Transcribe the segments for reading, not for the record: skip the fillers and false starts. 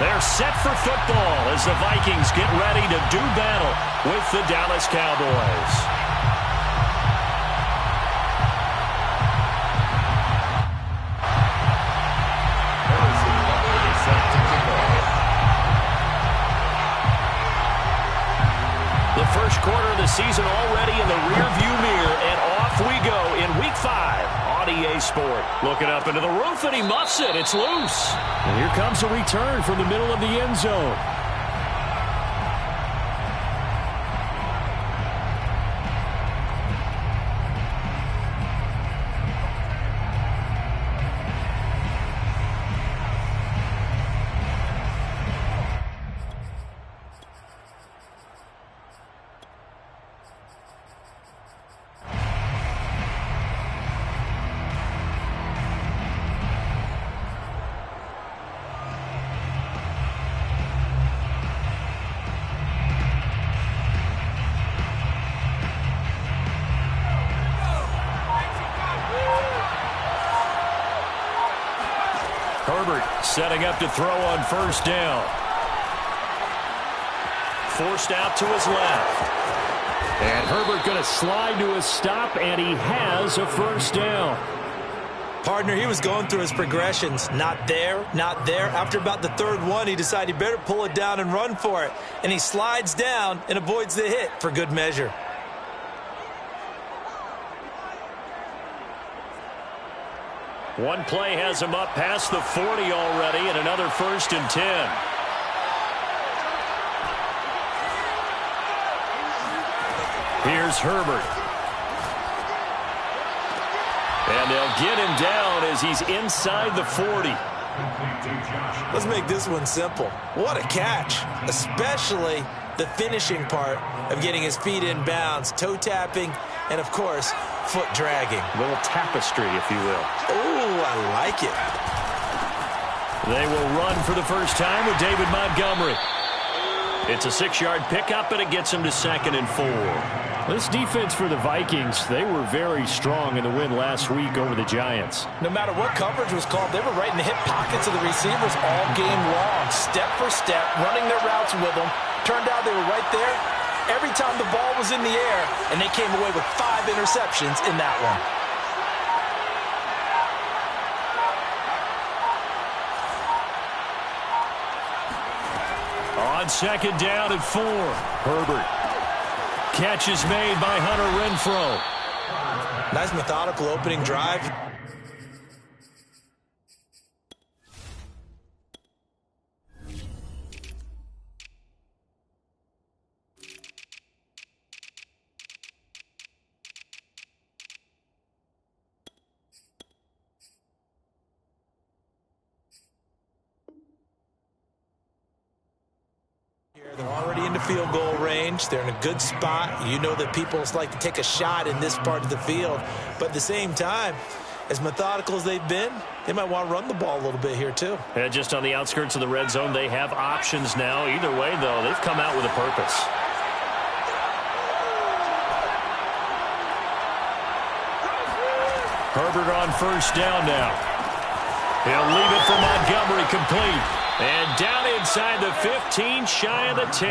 They're set for football as the Vikings get ready to do battle with the Dallas Cowboys. The first quarter of the season already in the rearview mirror, and off we go in Week 5 on EA Sport. Looking up into the roof, and he muffs it. It's loose. And here comes a return from the middle of the end zone. Herbert setting up to throw on first down. Forced out to his left. And Herbert going to slide to a stop, and he has a first down. Partner, he was going through his progressions. Not there, not there. After about the third one, he decided he better pull it down and run for it. And he slides down and avoids the hit for good measure. One play has him up past the 40 already, and another 1st and 10. Here's Herbert. And they'll get him down as he's inside the 40. Let's make this one simple. What a catch, especially the finishing part of getting his feet in bounds, toe tapping, and of course, foot dragging. A little tapestry, if you will. Oh, I like it. They will run for the first time with David Montgomery. It's a 6-yard pickup, and it gets him to 2nd and 4. This defense for the Vikings, they were very strong in the win last week over the Giants. No matter what coverage was called, they were right in the hip pockets of the receivers all game long, step for step, running their routes with them. Turned out they were right there every time the ball was in the air, and they came away with 5 interceptions in that one. On 2nd down and 4, Herbert. Catch is made by Hunter Renfrow. Nice methodical opening drive. They're already into field goal range. They're in a good spot. You know that people like to take a shot in this part of the field. But at the same time, as methodical as they've been, they might want to run the ball a little bit here too. Yeah, just on the outskirts of the red zone, they have options now. Either way, though, they've come out with a purpose. Herbert on first down now. He'll leave it for Montgomery complete. And down inside the 15, shy of the 10.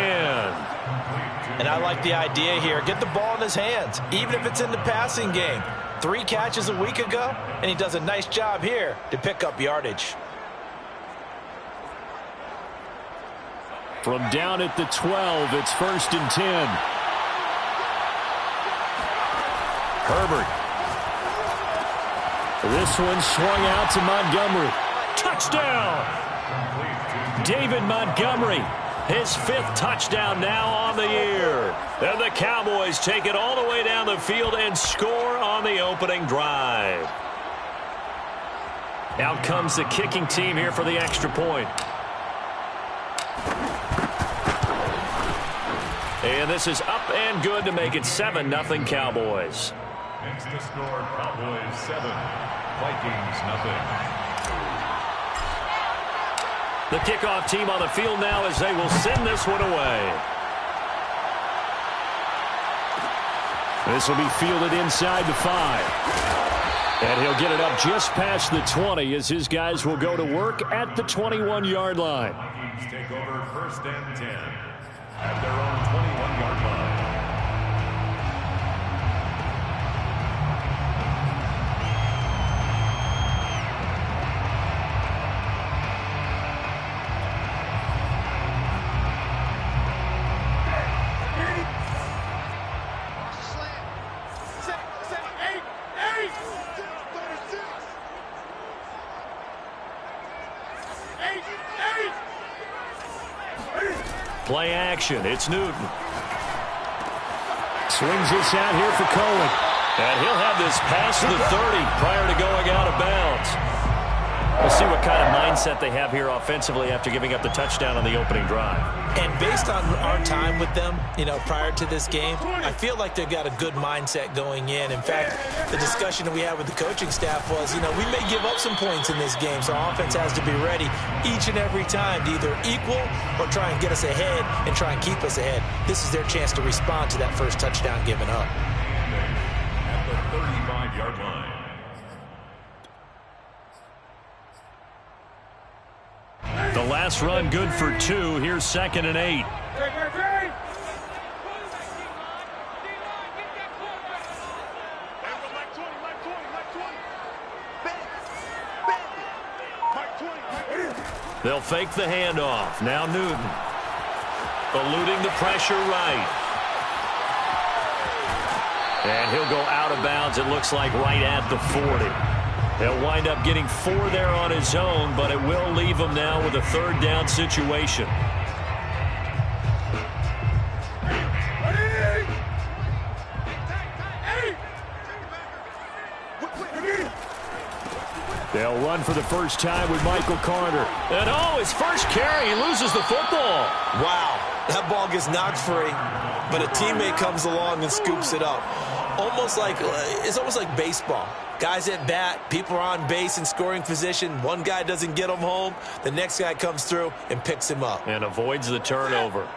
And I like the idea here. Get the ball in his hands, even if it's in the passing game. 3 catches a week ago, and he does a nice job here to pick up yardage. From down at the 12, it's 1st and 10. Herbert. This one swung out to Montgomery. Touchdown! David Montgomery, his 5th touchdown now on the year. And the Cowboys take it all the way down the field and score on the opening drive. Out comes the kicking team here for the extra point. And this is up and good to make it 7-0 Cowboys. Next to score, Cowboys 7, Vikings 0. The kickoff team on the field now as they will send this one away. This will be fielded inside the 5. And he'll get it up just past the 20 as his guys will go to work at the 21-yard line. Vikings take over 1st and 10 at their own 21-yard line. Play action. It's Newton. Swings this out here for Cohen. And he'll have this past the 30 prior to going out of bounds. We'll see what kind of mindset they have here offensively after giving up the touchdown on the opening drive. And based on our time with them, prior to this game, I feel like they've got a good mindset going in. In fact, the discussion that we had with the coaching staff was, we may give up some points in this game, so our offense has to be ready each and every time to either equal or try and get us ahead and try and keep us ahead. This is their chance to respond to that first touchdown given up. At the 35-yard line. The last run good for 2. Here's 2nd and 8. They'll fake the handoff. Now Newton. Eluding the pressure right. And he'll go out of bounds, it looks like, right at the 40. He'll wind up getting 4 there on his own, but it will leave him now with a 3rd down situation. They'll run for the first time with Michael Carter. And his first carry, he loses the football. Wow, that ball gets knocked free, but a teammate comes along and scoops it up. It's almost like baseball. Guys at bat, people are on base in scoring position. One guy doesn't get him home. The next guy comes through and picks him up. And avoids the turnover.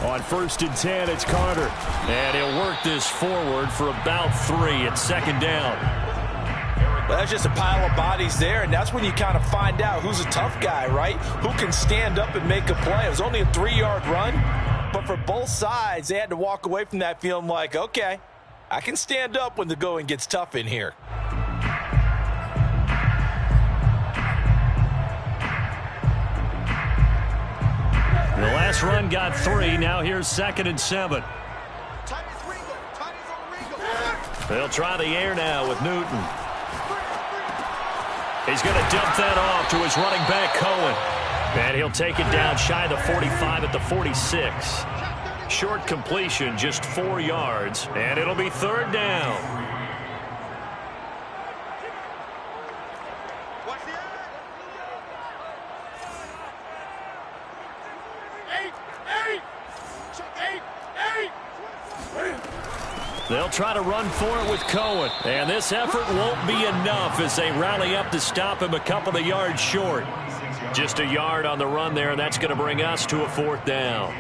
On 1st and 10, it's Carter. And he'll work this forward for about 3 at 2nd down. Well, that's just a pile of bodies there, and that's when you kind of find out who's a tough guy, right? Who can stand up and make a play. It was only a 3-yard run, but for both sides, they had to walk away from that feeling like, okay, I can stand up when the going gets tough in here. The last run got 3. Now here's 2nd and 7. They'll try the air now with Newton. He's going to dump that off to his running back, Cohen. And he'll take it down shy of the 45 at the 46. Short completion, just 4 yards, and it'll be 3rd down. They'll try to run for it with Cohen. And this effort won't be enough as they rally up to stop him a couple of yards short. Just a yard on the run there, and that's going to bring us to a 4th down.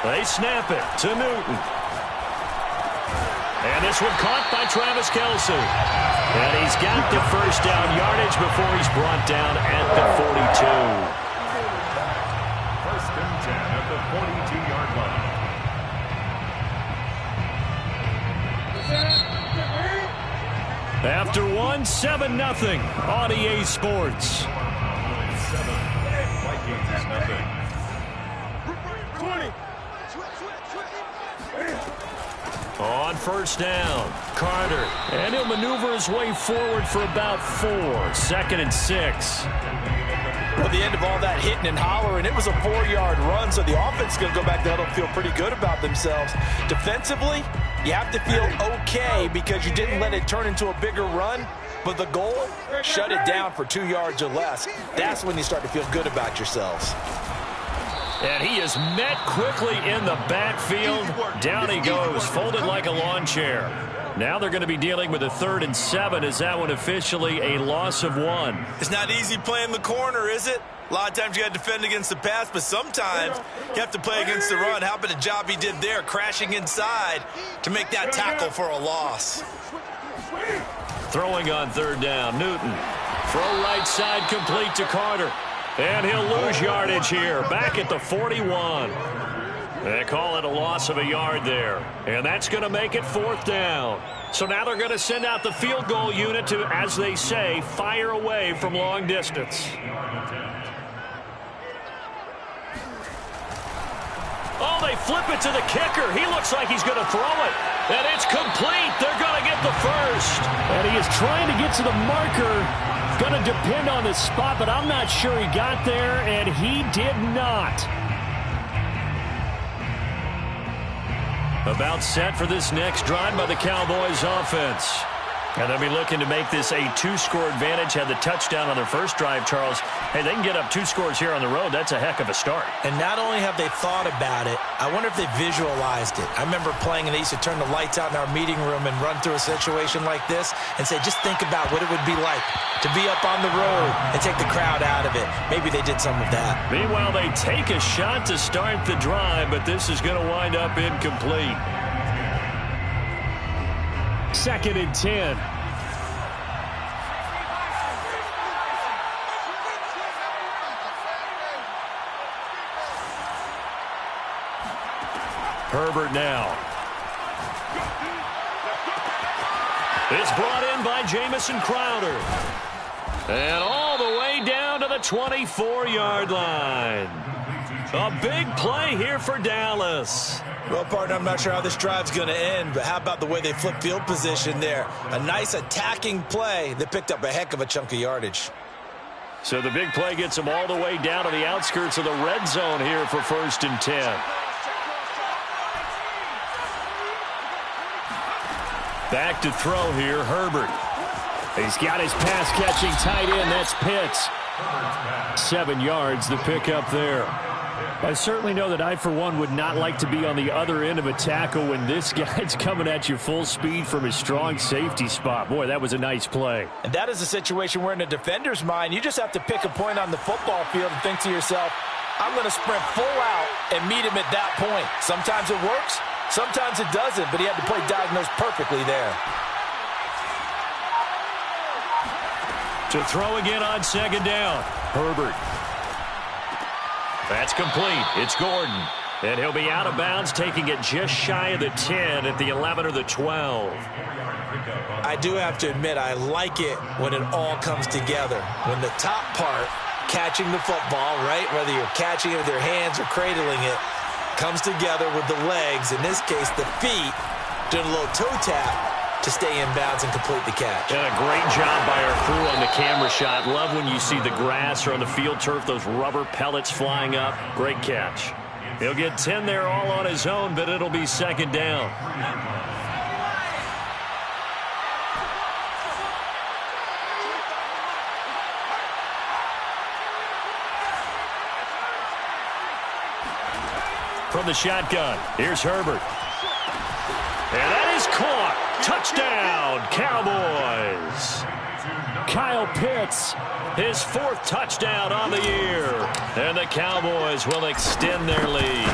They snap it to Newton. And this one caught by Travis Kelce. And he's got the first down yardage before he's brought down at the 42. 1st and 10 at the 42-yard line. After 1, 7-0 on EA Sports. 7, Vikings nothing. On 1st down, Carter. And he'll maneuver his way forward for about 4. 2nd and 6. Well, the end of all that hitting and hollering, it was a 4-yard run, so the offense is going to go back to huddle and feel pretty good about themselves. Defensively, you have to feel okay because you didn't let it turn into a bigger run, but the goal, shut it down for 2 yards or less. That's when you start to feel good about yourselves. And he is met quickly in the backfield. Down he goes, folded like a lawn chair. Now they're going to be dealing with a 3rd and 7. Is that one officially a loss of 1? It's not easy playing the corner, is it? A lot of times you got to defend against the pass, but sometimes you have to play against the run. How about the job he did there, crashing inside to make that tackle for a loss? Throwing on 3rd down, Newton. Throw right side complete to Carter. And he'll lose yardage here, back at the 41. They call it a loss of a yard there. And that's going to make it 4th down. So now they're going to send out the field goal unit to, as they say, fire away from long distance. Oh, they flip it to the kicker. He looks like he's going to throw it. And it's complete. They're going to get the first. And he is trying to get to the marker. Going to depend on the spot, but I'm not sure he got there, and he did not. About set for this next drive by the Cowboys offense. And they'll be looking to make this a 2-score advantage. Had the touchdown on their first drive, Charles. Hey, they can get up 2 scores here on the road. That's a heck of a start. And not only have they thought about it, I wonder if they visualized it. I remember playing, and they used to turn the lights out in our meeting room and run through a situation like this and say, just think about what it would be like to be up on the road and take the crowd out of it. Maybe they did some of that. Meanwhile, they take a shot to start the drive, but this is going to wind up incomplete. 2nd and 10. Herbert now. It's brought in by Jamison Crowder. And all the way down to the 24-yard line. A big play here for Dallas. Well, partner, I'm not sure how this drive's going to end, but how about the way they flip field position there? A nice attacking play that picked up a heck of a chunk of yardage. So the big play gets them all the way down to the outskirts of the red zone here for 1st and 10. Back to throw here, Herbert. He's got his pass-catching tight end. That's Pitts. 7 yards, the pickup there. I certainly know that I, for one, would not like to be on the other end of a tackle when this guy's coming at you full speed from his strong safety spot. Boy, that was a nice play. And that is a situation where in a defender's mind, you just have to pick a point on the football field and think to yourself, I'm going to sprint full out and meet him at that point. Sometimes it works, sometimes it doesn't, but he had to play diagnosed perfectly there. To throw again on 2nd down, Herbert. That's complete. It's Gordon. And he'll be out of bounds, taking it just shy of the 10 at the 11 or the 12. I do have to admit, I like it when it all comes together. When the top part, catching the football, right, whether you're catching it with your hands or cradling it, comes together with the legs, in this case the feet, doing a little toe tap to stay in bounds and complete the catch. And a great job by our crew on the camera shot. Love when you see the grass or on the field turf, those rubber pellets flying up. Great catch. He'll get 10 there all on his own, but it'll be 2nd down. From the shotgun, here's Herbert. And that is caught. Touchdown, Cowboys. Kyle Pitts. His 4th touchdown on the year. And the Cowboys will extend their lead.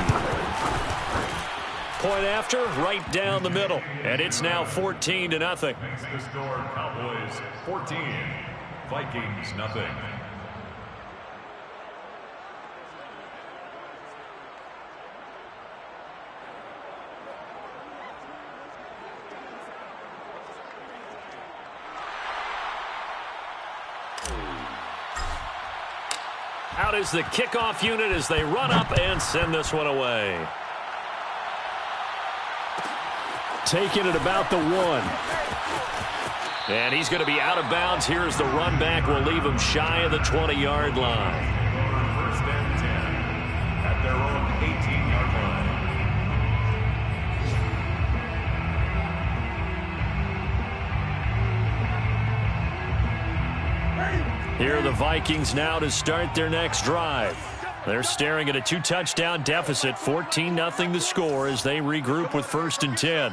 Point after, right down the middle. And it's now 14-0. The score, Cowboys 14, Vikings nothing. Out is the kickoff unit as they run up and send this one away. Taking it about the 1. And he's going to be out of bounds. Here's the run back. Will leave him shy of the 20-yard line. First and 10 at their own 18-yard line. Here are the Vikings now to start their next drive. They're staring at a 2-touchdown deficit, 14-0 the score as they regroup with 1st and 10.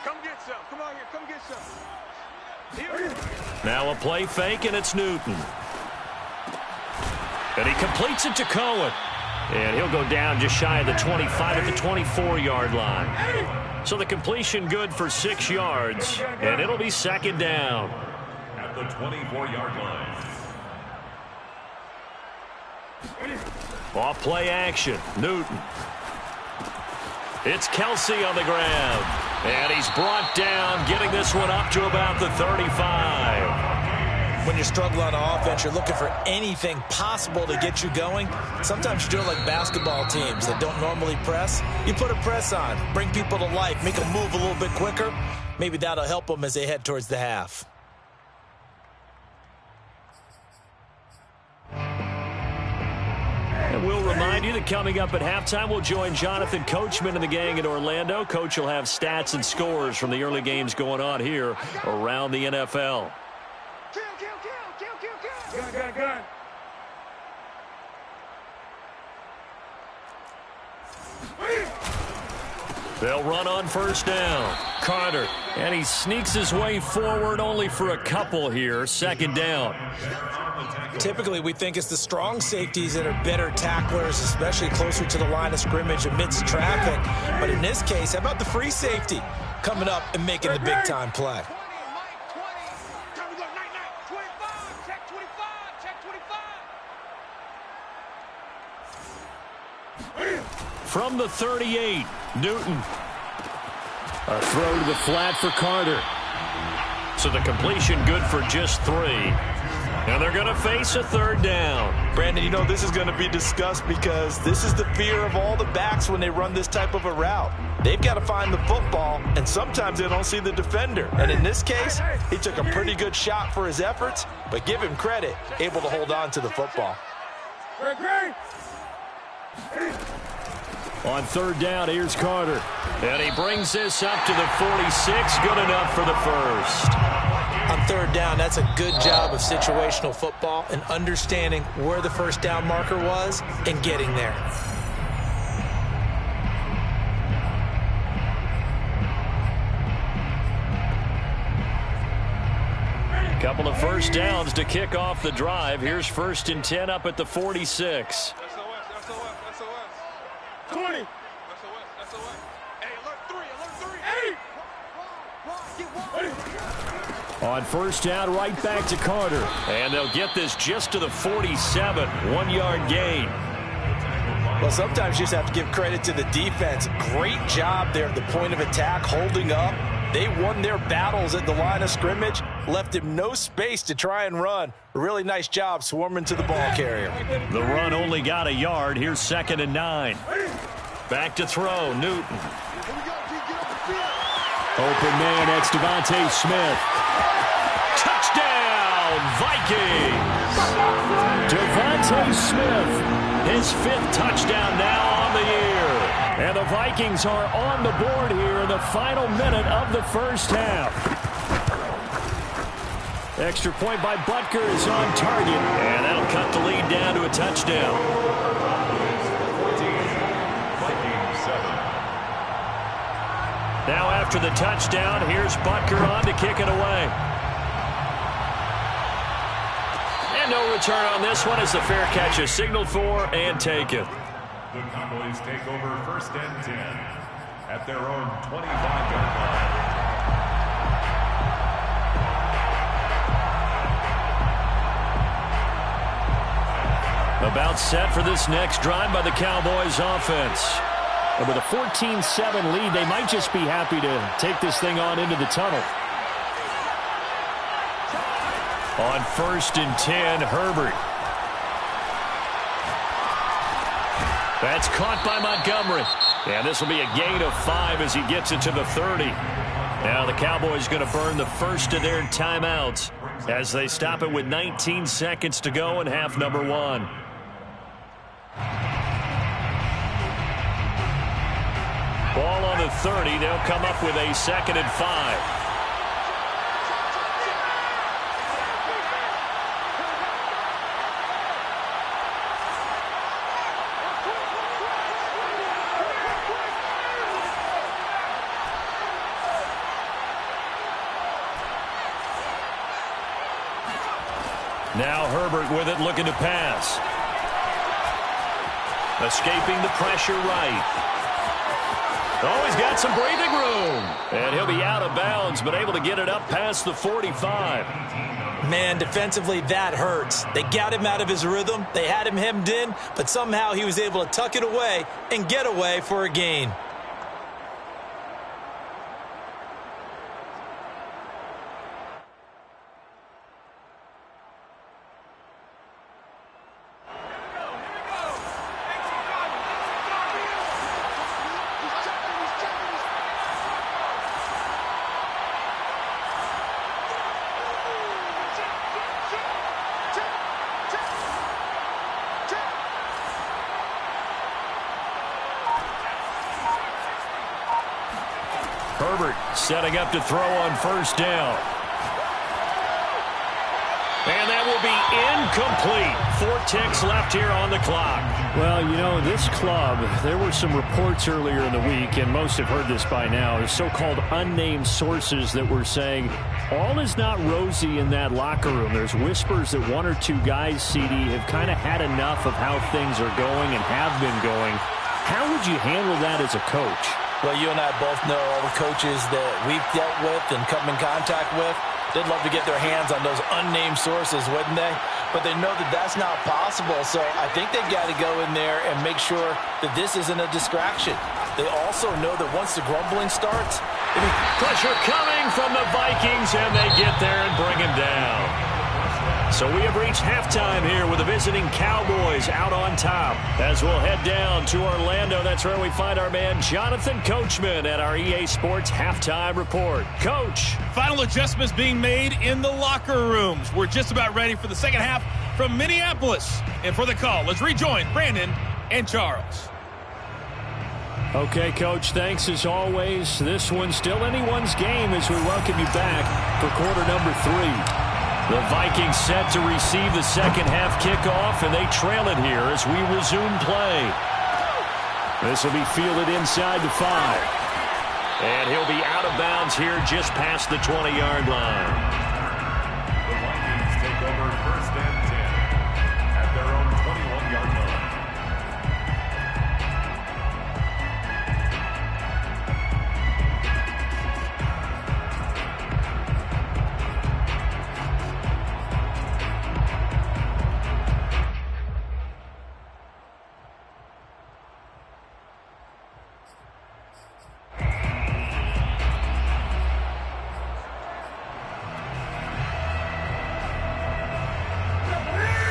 Come get some. Come on here. Come get some. Now a play fake, and it's Newton. And he completes it to Cohen. And he'll go down just shy of the 25 at the 24-yard line. So the completion good for 6 yards, and it'll be 2nd down. At the 24-yard line. Off play action, Newton. It's Kelsey on the ground. And he's brought down, getting this one up to about the 35. When you struggle on offense, you're looking for anything possible to get you going. Sometimes you do it like basketball teams that don't normally press. You put a press on, bring people to life, make them move a little bit quicker. Maybe that'll help them as they head towards the half. And we'll remind you that coming up at halftime, we'll join Jonathan Coachman and the gang in Orlando. Coach will have stats and scores from the early games going on here around the NFL. Kill. Gun. They'll run on 1st down. Carter, and he sneaks his way forward only for a couple here. 2nd down. Typically, we think it's the strong safeties that are better tacklers, especially closer to the line of scrimmage amidst traffic. But in this case, how about the free safety coming up and making the big-time play? From the 38, Newton. A throw to the flat for Carter. So the completion good for just 3. And they're going to face a 3rd down. Brandon, you know this is going to be discussed because this is the fear of all the backs when they run this type of a route. They've got to find the football, and sometimes they don't see the defender. And in this case, he took a pretty good shot for his efforts, but give him credit, able to hold on to the football. On 3rd down, here's Carter. And he brings this up to the 46. Good enough for the 1st. On 3rd down, that's a good job of situational football and understanding where the 1st down marker was and getting there. Couple of 1st downs to kick off the drive. Here's 1st and 10 up at the 46. 20. On 1st down, right back to Carter. And they'll get this just to the 47. 1-yard gain. Well, sometimes you just have to give credit to the defense. Great job there at the point of attack, holding up. They won their battles at the line of scrimmage, left him no space to try and run. A really nice job swarming to the ball carrier. The run only got a yard. Here's 2nd and 9. Back to throw, Newton. Open man, that's Devontae Smith. Touchdown, Vikings! Devontae Smith, his 5th touchdown now on the year. And the Vikings are on the board here in the final minute of the 1st half. Extra point by Butker is on target, and that'll cut the lead down to a touchdown. Now after the touchdown, here's Butker on to kick it away. And no return on this one as the fair catch is signaled for and taken. The Cowboys take over 1st and 10 at their own 25-yard line. About set for this next drive by the Cowboys offense. And with a 14-7 lead, they might just be happy to take this thing on into the tunnel. On 1st and 10, Herbert. That's caught by Montgomery. And this will be a gain of 5 as he gets it to the 30. Now the Cowboys going to burn the first of their timeouts as they stop it with 19 seconds to go in half number 1. Ball on the 30. They'll come up with a 2nd and 5. Now Herbert with it, looking to pass. Escaping the pressure right. Oh, he's got some breathing room. And he'll be out of bounds, but able to get it up past the 45. Man, defensively, that hurts. They got him out of his rhythm. They had him hemmed in, but somehow he was able to tuck it away and get away for a gain. Herbert setting up to throw on first down. And that will be incomplete. 4 ticks left here on the clock. Well, you know, this club, there were some reports earlier in the week, and most have heard this by now, the so-called unnamed sources that were saying all is not rosy in that locker room. There's whispers that 1 or 2 guys, CD, have kind of had enough of how things are going and have been going. How would you handle that as a coach? Well, you and I both know all the coaches that we've dealt with and come in contact with. They'd love to get their hands on those unnamed sources, wouldn't they? But they know that that's not possible, so I think they've got to go in there and make sure that this isn't a distraction. They also know that once the grumbling starts... Pressure coming from the Vikings, and they get there and bring him down. So we have reached halftime here with the visiting Cowboys out on top. As we'll head down to Orlando, that's where we find our man Jonathan Coachman at our EA Sports Halftime Report. Coach. Final adjustments being made in the locker rooms. We're just about ready for the second half from Minneapolis. And for the call, let's rejoin Brandon and Charles. Okay, Coach, thanks as always. This one's still anyone's game as we welcome you back for quarter number 3. The Vikings set to receive the second half kickoff, and they trail it here as we resume play. This will be fielded inside the 5. And he'll be out of bounds here just past the 20-yard line. The Vikings take over first and 10 at their own 21-yard line.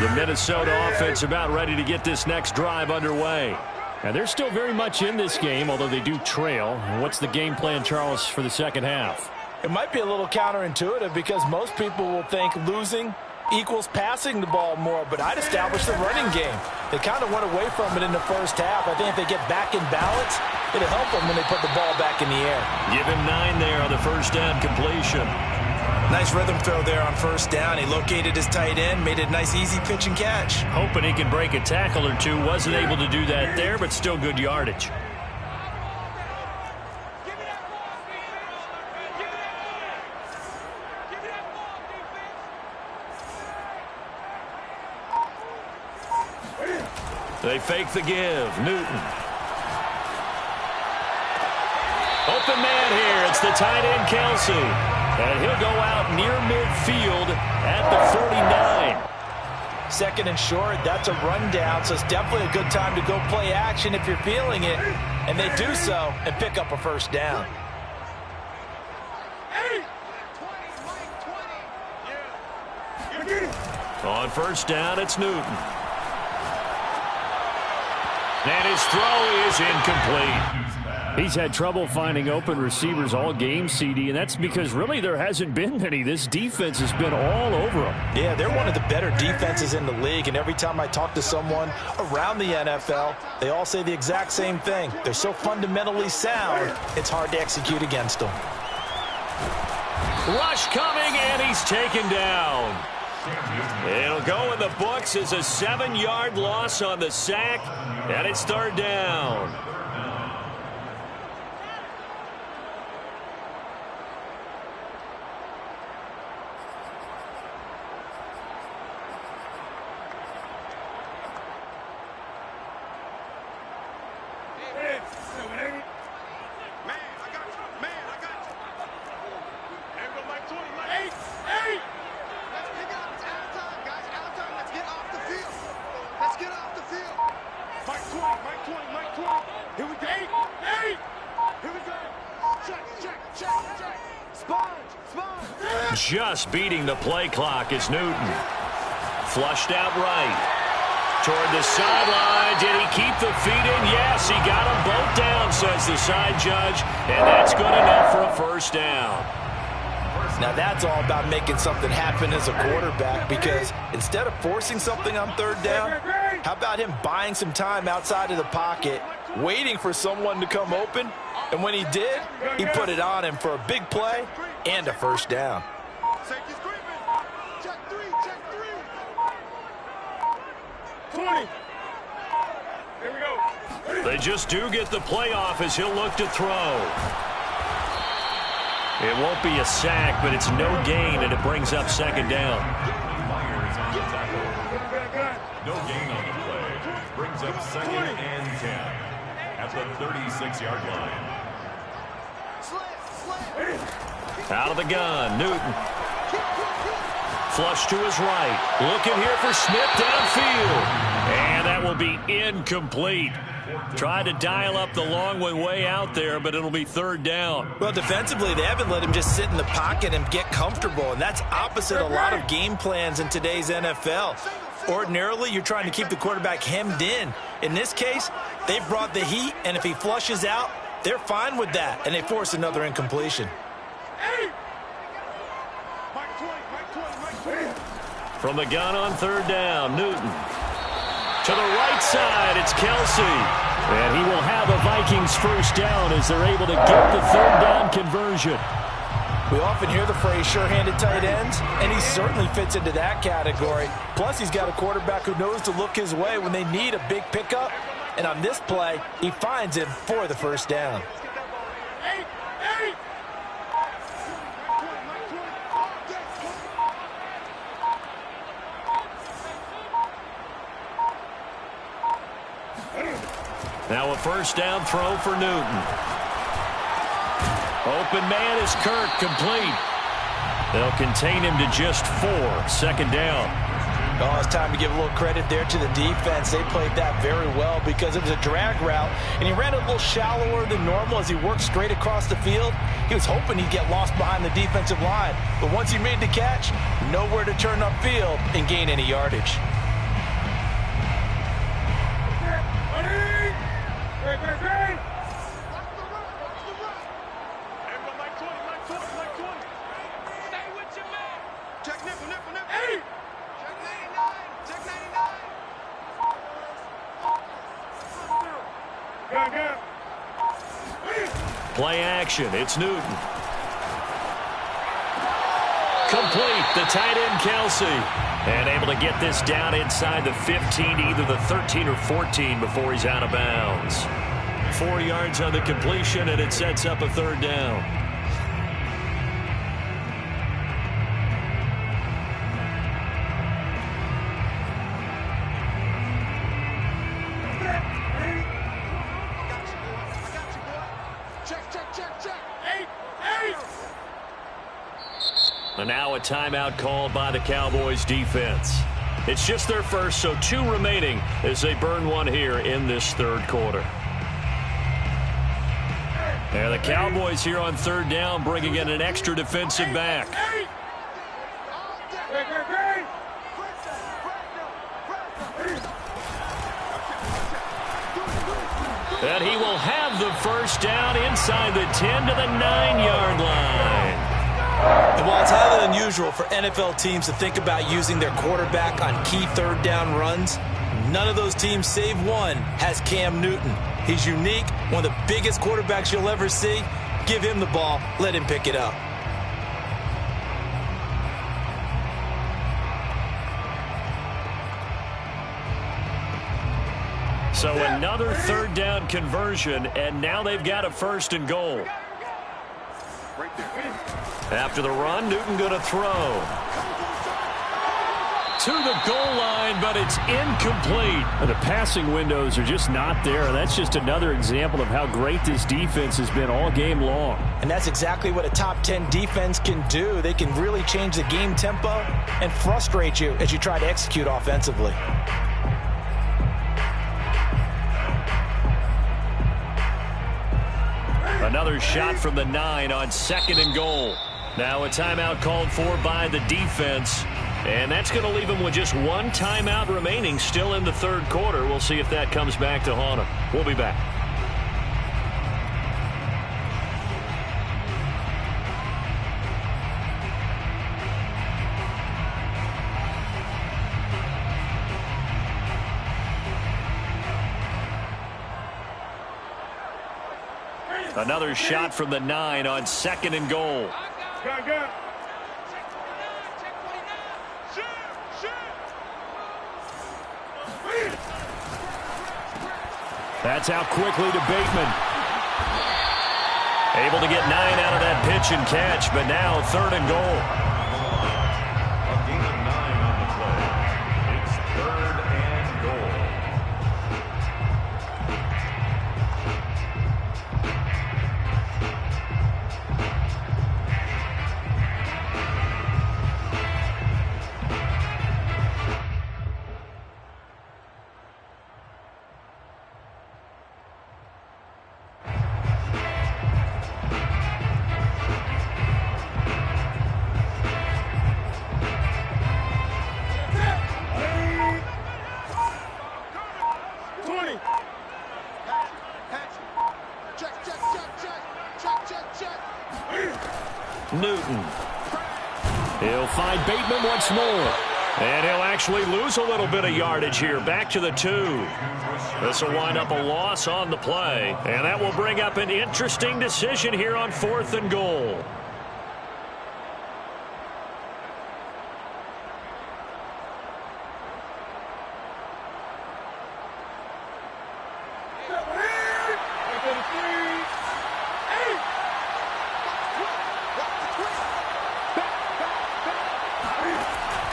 The Minnesota offense about ready to get this next drive underway. And they're still very much in this game, although they do trail. What's the game plan, Charles, for the second half? It might be a little counterintuitive because most people will think losing equals passing the ball more, but I'd establish the running game. They kind of went away from it in the first half. I think if they get back in balance, it'll help them when they put the ball back in the air. Give him 9 there on the first down completion. Nice rhythm throw there on first down. He located his tight end, made a nice easy pitch and catch. Hoping he can break a tackle or two. Wasn't able to do that there, but still good yardage. They fake the give. Newton. Open man here. It's the tight end, Kelsey. And he'll go out near midfield at the 49. Second and short, that's a rundown, so it's definitely a good time to go play action if you're feeling it. And they do so and pick up a first down. On first down, it's Newton. And his throw is incomplete. He's had trouble finding open receivers all game, CD, and that's because really there hasn't been many. This defense has been all over him. Yeah, they're one of the better defenses in the league, and every time I talk to someone around the NFL, they all say the exact same thing. They're so fundamentally sound, it's hard to execute against them. Rush coming, and he's taken down. It'll go in the books as a 7-yard loss on the sack, and it's third down. Just beating the play clock is Newton. Flushed out right. Toward the sideline. Did he keep the feet in? Yes, he got them both down, says the side judge. And that's good enough for a first down. Now that's all about making something happen as a quarterback, because instead of forcing something on third down, how about him buying some time outside of the pocket, waiting for someone to come open, and when he did, he put it on him for a big play and a first down. Safety's creeping. Check three. 20. Here we go. They just do get the playoff as he'll look to throw. It won't be a sack, but it's no gain, and it brings up second down. Myers on the tackle. No gain on the play. Brings up 2nd and 10 at the 36-yard line. Out of the gun, Newton. Flush to his right. Looking here for Smith downfield. And that will be incomplete. Tried to dial up the long one way out there, but it'll be third down. Well, defensively, they haven't let him just sit in the pocket and get comfortable, and that's opposite a lot of game plans in today's NFL. Ordinarily, you're trying to keep the quarterback hemmed in. In this case, they've brought the heat, and if he flushes out, they're fine with that, and they force another incompletion. From the gun on third down, Newton. To the right side, it's Kelsey. And he will have a Vikings first down as they're able to get the third down conversion. We often hear the phrase sure-handed tight ends, and he certainly fits into that category. Plus, he's got a quarterback who knows to look his way when they need a big pickup. And on this play, he finds him for the first down. Now a first down throw for Newton. Open man is Kirk, complete. They'll contain him to just 4, second down. Oh, it's time to give a little credit there to the defense. They played that very well because it was a drag route, and he ran a little shallower than normal as he worked straight across the field. He was hoping he'd get lost behind the defensive line, but once he made the catch, nowhere to turn upfield and gain any yardage. Play action. It's Newton. Complete. The tight end, Kelsey. And able to get this down inside the 15, either the 13 or 14 before he's out of bounds. 4 yards on the completion, and it sets up a third down. And now a timeout called by the Cowboys defense. It's just their first, so 2 remaining as they burn one here in this third quarter. And the Cowboys here on third down bringing in an extra defensive back. And he will have the first down inside the 10 to the 9-yard line. And while it's highly unusual for NFL teams to think about using their quarterback on key third down runs, none of those teams, save one, has Cam Newton. He's unique, one of the biggest quarterbacks you'll ever see. Give him the ball, let him pick it up. So another third down conversion, and now they've got a 1st and goal. After the run, Newton going to throw. To the goal line, but it's incomplete. The passing windows are just not there. That's just another example of how great this defense has been all game long. And that's exactly what a top 10 defense can do. They can really change the game tempo and frustrate you as you try to execute offensively. Another shot from the 9 on 2nd and goal. Now a timeout called for by the defense. And that's going to leave him with just one timeout remaining still in the 3rd quarter. We'll see if that comes back to haunt him. We'll be back. Another shot from the 9 on 2nd and goal. That's out quickly to Bateman. Able to get 9 out of that pitch and catch, but now 3rd and goal. A gain of 9 on the play. It's 3rd and goal. Newton. He'll find Bateman once more. And he'll actually lose a little bit of yardage here. Back to the 2. This will wind up a loss on the play. And that will bring up an interesting decision here on 4th and goal.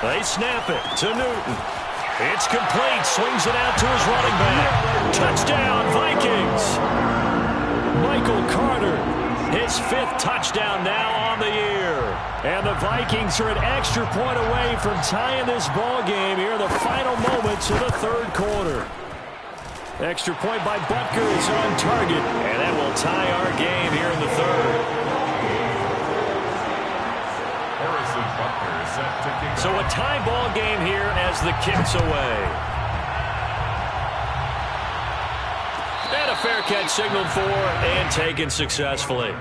They snap it to Newton. It's complete. Swings it out to his running back. Touchdown, Vikings. Michael Carter, his 5th touchdown now on the year. And the Vikings are an extra point away from tying this ball game here in the final moments of the 3rd quarter. Extra point by Butker is on target. And that will tie our game here in the 3rd. So a tie ball game here as the kick's away. And a fair catch signaled for and taken successfully.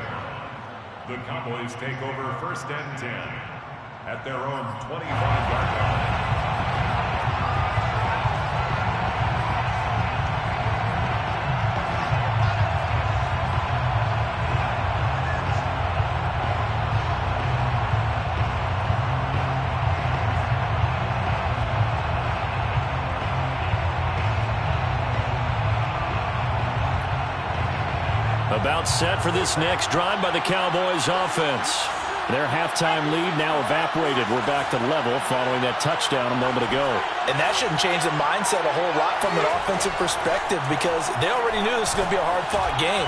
The Cowboys take over 1st and 10 at their own 25-yard line. About set for this next drive by the Cowboys offense. Their halftime lead now evaporated. We're back to level following that touchdown a moment ago. And that shouldn't change the mindset a whole lot from an offensive perspective because they already knew this was going to be a hard-fought game.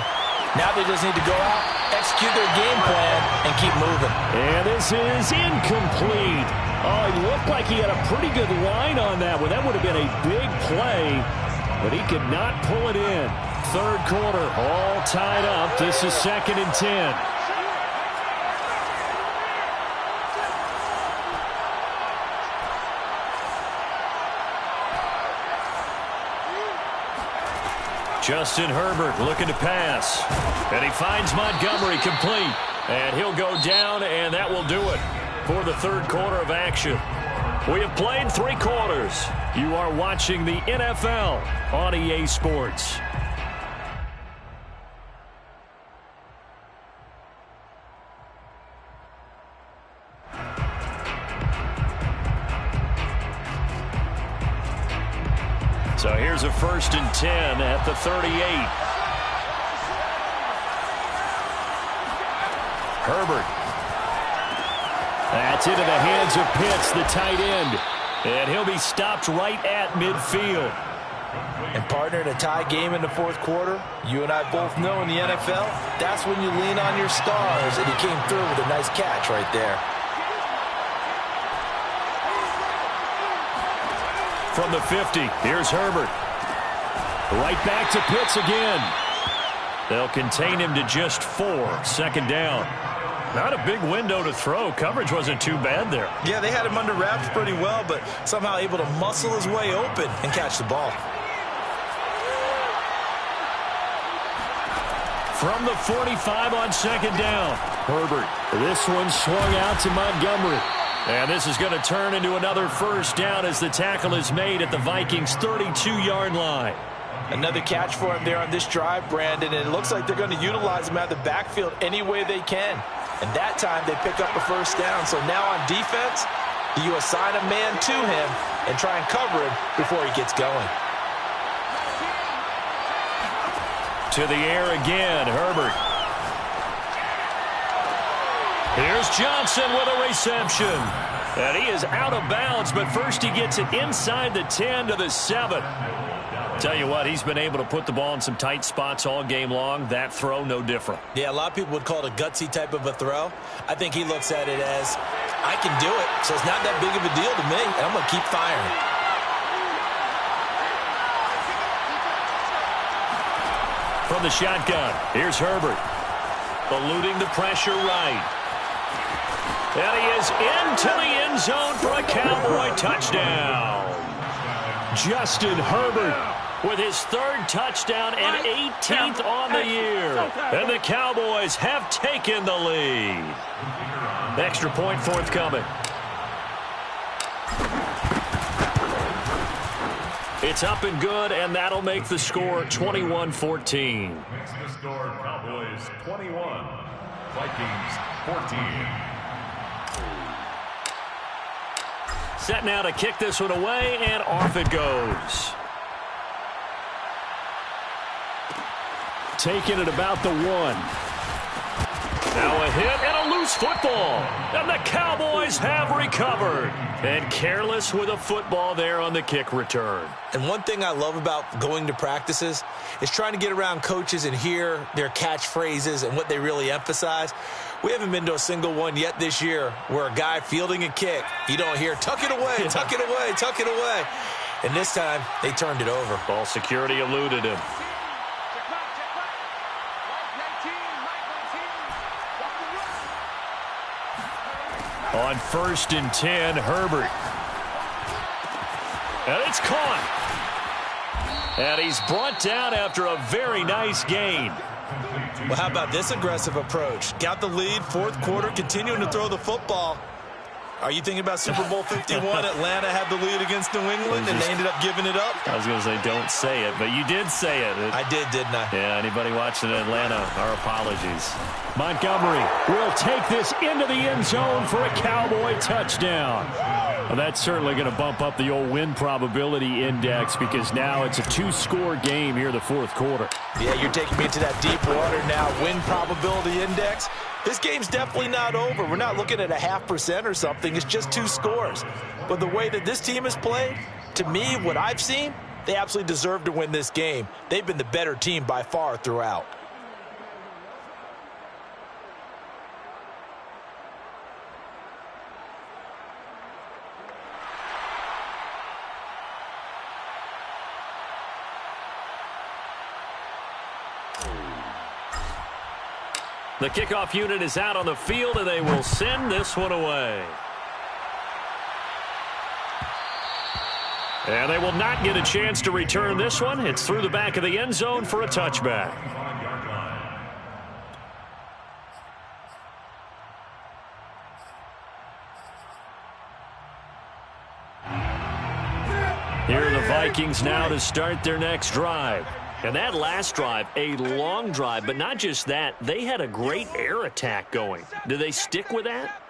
Now they just need to go out, execute their game plan, and keep moving. And this is incomplete. Oh, it looked like he had a pretty good line on that one. That would have been a big play, but he could not pull it in. 3rd quarter, all tied up. This is 2nd and 10. Justin Herbert looking to pass. And he finds Montgomery complete. And he'll go down, and that will do it for the third quarter of action. We have played 3 quarters. You are watching the NFL on EA Sports. So here's a 1st and 10 at the 38. Herbert. That's into the hands of Pitts, the tight end. And he'll be stopped right at midfield. And partner, in a tie game in the fourth quarter, you and I both know in the NFL, that's when you lean on your stars. And he came through with a nice catch right there. From the 50, here's Herbert. Right back to Pitts again. They'll contain him to just 4. 2nd down. Not a big window to throw. Coverage wasn't too bad there. Yeah, they had him under wraps pretty well, but somehow able to muscle his way open and catch the ball. From the 45 on 2nd down. Herbert. This one swung out to Montgomery. And this is going to turn into another 1st down as the tackle is made at the Vikings' 32-yard line. Another catch for him there on this drive, Brandon, and it looks like they're going to utilize him out of the backfield any way they can. And that time they pick up a 1st down. So now on defense, you assign a man to him and try and cover him before he gets going. To the air again, Herbert. Here's Johnson with a reception. And he is out of bounds, but first he gets it inside the 10 to the 7. Tell you what, he's been able to put the ball in some tight spots all game long. That throw, no different. Yeah, a lot of people would call it a gutsy type of a throw. I think he looks at it as, I can do it, so it's not that big of a deal to me, and I'm going to keep firing. From the shotgun, here's Herbert. Eluding the pressure right. And he is into the end zone for a Cowboy touchdown. Justin Herbert with his 3rd touchdown and 18th on the year. And the Cowboys have taken the lead. Extra point forthcoming. It's up and good, and that'll make the score 21-14. Makes the score Cowboys 21, Vikings 14. Set now to kick this one away, and off it goes. Taking it about the 1. Now a hit and a loose football. And the Cowboys have recovered. And careless with a football there on the kick return. And one thing I love about going to practices is trying to get around coaches and hear their catchphrases and what they really emphasize. We haven't been to a single one yet this year where a guy fielding a kick, you don't hear, tuck it away, tuck it away, tuck it away. And this time, they turned it over. Ball security eluded him. On 1st and 10, Herbert. And it's caught. And he's brought down after a very nice gain. Well, how about this aggressive approach? Got the lead, 4th quarter, continuing to throw the football. Are you thinking about Super Bowl 51? Atlanta had the lead against New England, and they ended up giving it up? I was going to say, don't say it, but you did say it. I did, didn't I? Yeah, anybody watching in Atlanta, our apologies. Montgomery will take this into the end zone for a Cowboy touchdown. Well, that's certainly going to bump up the old win probability index because now it's a 2-score game here in the 4th quarter. Yeah, you're taking me into that deep water now. Win probability index. This game's definitely not over. We're not looking at a 0.5% or something. It's just 2 scores. But the way that this team has played, to me, what I've seen, they absolutely deserve to win this game. They've been the better team by far throughout. The kickoff unit is out on the field, and they will send this one away. And they will not get a chance to return this one. It's through the back of the end zone for a touchback. Here are the Vikings now to start their next drive. And that last drive, a long drive, but not just that. They had a great air attack going. Do they stick with that?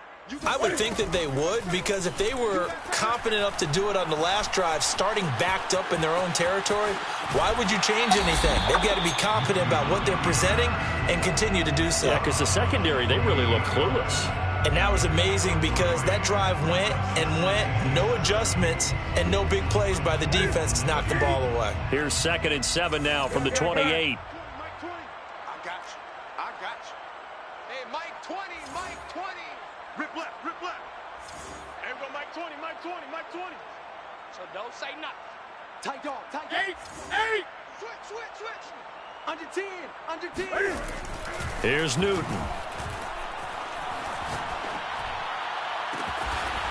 I would think that they would, because if they were confident enough to do it on the last drive, starting backed up in their own territory, why would you change anything? They've got to be confident about what they're presenting and continue to do so. Yeah, because the secondary, they really look clueless. And that was amazing because that drive went and went, no adjustments and no big plays by the defense to knock the ball away. Here's 2nd and 7 now from the 28. I got you. I got you. Hey, Mike 20, Mike 20. Rip left, rip left. Hey, we go Mike 20, Mike 20, Mike 20. So don't say nothing. Tight dog, tight dog. 8. Switch, switch, switch. Under 10, under 10. Here's Newton.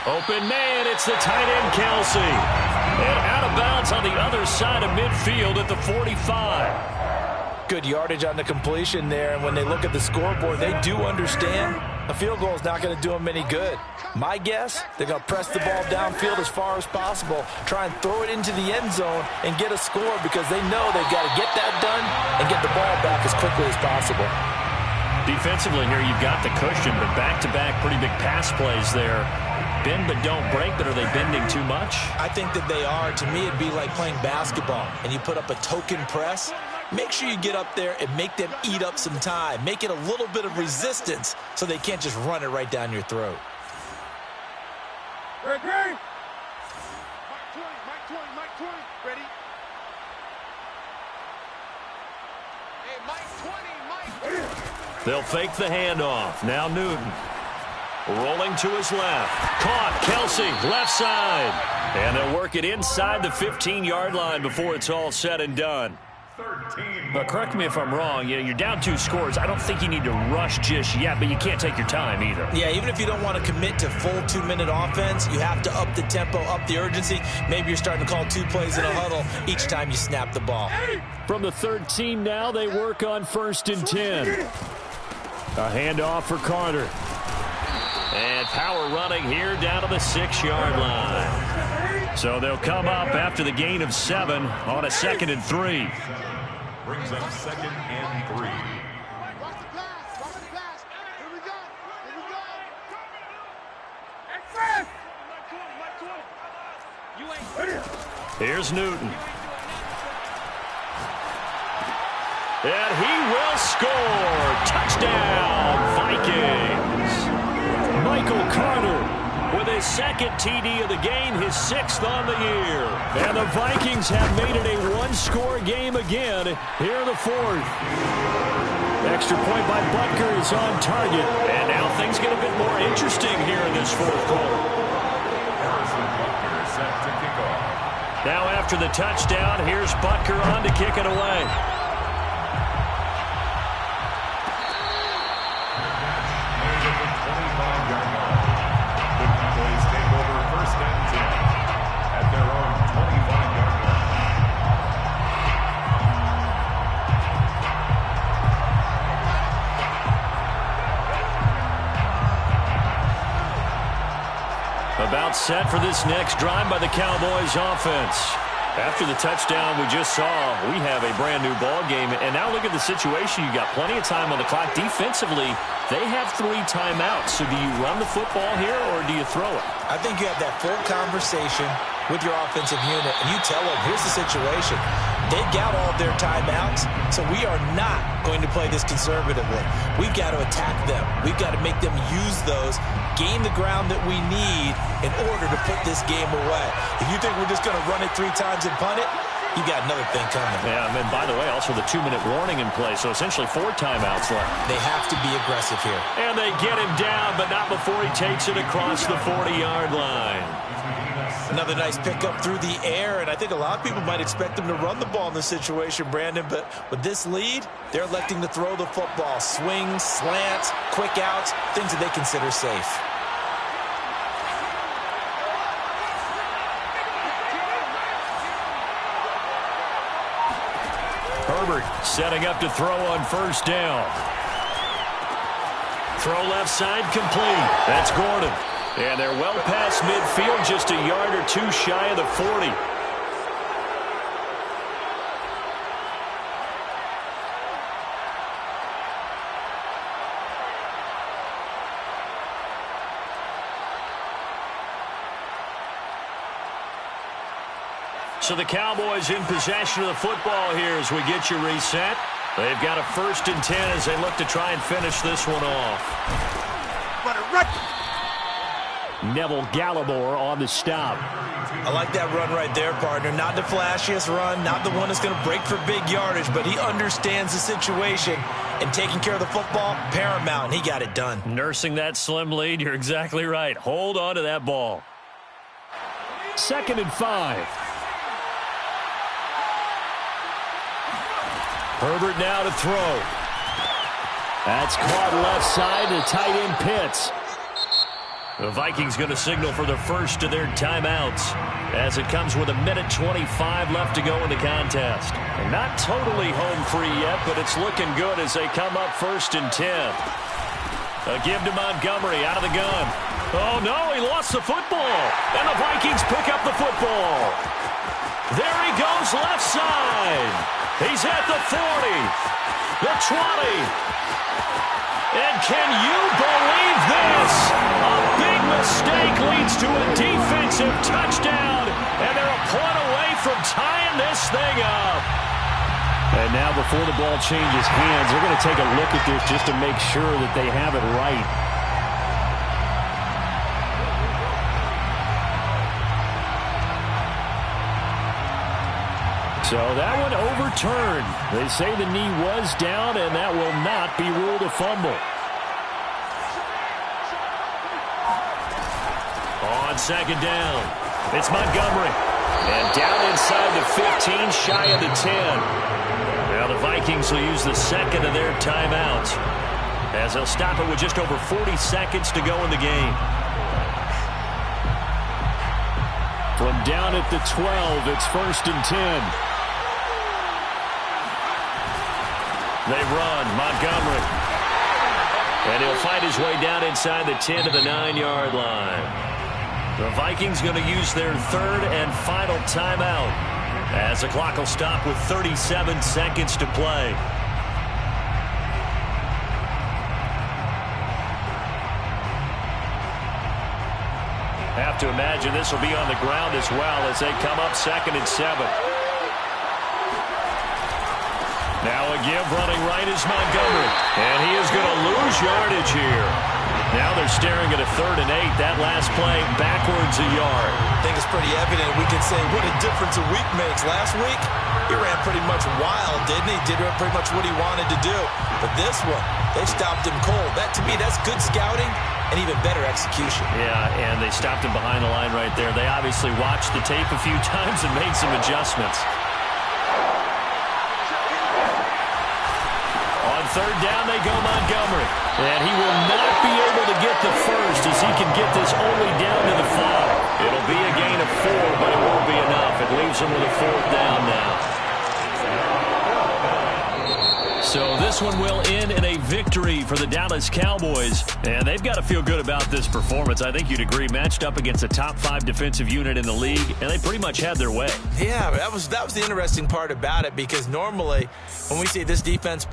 Open man, it's the tight end, Kelsey. And out of bounds on the other side of midfield at the 45. Good yardage on the completion there, and when they look at the scoreboard, they do understand a field goal is not going to do them any good. My guess, they're going to press the ball downfield as far as possible, try and throw it into the end zone and get a score because they know they've got to get that done and get the ball back as quickly as possible. Defensively here, you've got the cushion, but back-to-back pretty big pass plays there. Bend but don't break, but are they bending too much? I think that they are. To me, it'd be like playing basketball, and you put up a token press. Make sure you get up there and make them eat up some time. Make it a little bit of resistance so they can't just run it right down your throat. Mike 20, Mike 20, Mike 20. Ready? Hey, Mike 20, Mike 20. They'll fake the handoff. Now Newton. Rolling to his left. Caught. Kelsey, left side. And they'll work it inside the 15-yard line before it's all said and done. But correct me if I'm wrong, you're down 2 scores. I don't think you need to rush just yet, but you can't take your time either. Yeah, even if you don't want to commit to full 2-minute offense, you have to up the tempo, up the urgency. Maybe you're starting to call 2 plays in a huddle each time you snap the ball. From the 13 now, they work on 1st and 10. A handoff for Carter. And power running here down to the 6-yard line. So they'll come up after the gain of 7 on a 2nd and 3. Brings up 2nd and 3. Watch the pass, watch the pass. Here we go, here we go. Mike 20, Mike 20. Here's Newton. And he will score. Touchdown, Vikings. Michael Carter with his 2nd TD of the game, his 6th on the year. And the Vikings have made it a 1-score game again here in the 4th. Extra point by Butker is on target. And now things get a bit more interesting here in this 4th quarter. Set to kick off. Now after the touchdown, here's Butker on to kick it away. About set for this next drive by the Cowboys offense. After the touchdown we just saw, we have a brand new ball game. And now look at the situation. You got plenty of time on the clock. Defensively, they have 3 timeouts. So do you run the football here or do you throw it? I think you have that full conversation with your offensive unit, and you tell them, here's the situation. They've got all of their timeouts, so we are not going to play this conservatively. We've got to attack them. We've got to make them use those, gain the ground that we need in order to put this game away. If you think we're just going to run it 3 times and punt it, you got another thing coming. Yeah, and then, by the way, also the 2-minute warning in play, so essentially 4 timeouts left. They have to be aggressive here. And they get him down, but not before he takes it across the 40-yard line. Another nice pickup through the air, and I think a lot of people might expect them to run the ball in this situation, Brandon, but with this lead, they're electing to throw the football. Swings, slants, quick outs, things that they consider safe. Herbert setting up to throw on first down. Throw left side complete. That's Gordon. And they're well past midfield, just a yard or two shy of the 40. So the Cowboys in possession of the football here as we get you reset. They've got a 1st and 10 as they look to try and finish this one off. Neville Gallimore on the stop. I like that run right there, partner. Not the flashiest run, not the one that's going to break for big yardage, but he understands the situation, and taking care of the football, paramount, and he got it done. Nursing that slim lead, you're exactly right. Hold on to that ball. 2nd and 5. Herbert now to throw. That's caught left side to tight end Pitts. The Vikings going to signal for the first of their timeouts as it comes with 1:25 left to go in the contest. They're not totally home free yet, but it's looking good as they come up 1st and 10. A give to Montgomery out of the gun. Oh, no, he lost the football. And the Vikings pick up the football. There he goes left side. He's at the 40, the 20. And can you believe this? A big mistake leads to a defensive touchdown, and they're a point away from tying this thing up. And now before the ball changes hands, they're going to take a look at this just to make sure that they have it right. So that one overturned. They say the knee was down, and that will not be ruled a fumble. On 2nd down, it's Montgomery. And down inside the 15, shy of the 10. Now the Vikings will use the 2nd of their timeouts as they'll stop it with just over 40 seconds to go in the game. From down at the 12, it's 1st and 10. They run, Montgomery. And he'll fight his way down inside the 10 to the 9-yard line. The Vikings going to use their 3rd and final timeout as the clock will stop with 37 seconds to play. Have to imagine this will be on the ground as well as they come up 2nd and 7. Now a give running right is Montgomery. And he is going to lose yardage here. Now they're staring at a 3rd and 8. That last play backwards a yard. I think it's pretty evident. We can say what a difference a week makes. Last week, he ran pretty much wild, didn't he? Did pretty much what he wanted to do. But this one, they stopped him cold. That, to me, that's good scouting and even better execution. Yeah, and they stopped him behind the line right there. They obviously watched the tape a few times and made some adjustments. On 3rd down, they go Montgomery. And he will not be able to get the first as he can get this only down to the 5. It'll be a gain of 4, but it won't be enough. It leaves him with a 4th down now. So this one will end in a victory for the Dallas Cowboys. And they've got to feel good about this performance. I think you'd agree, matched up against a top 5 defensive unit in the league, and they pretty much had their way. Yeah, that was the interesting part about it, because normally when we see this defense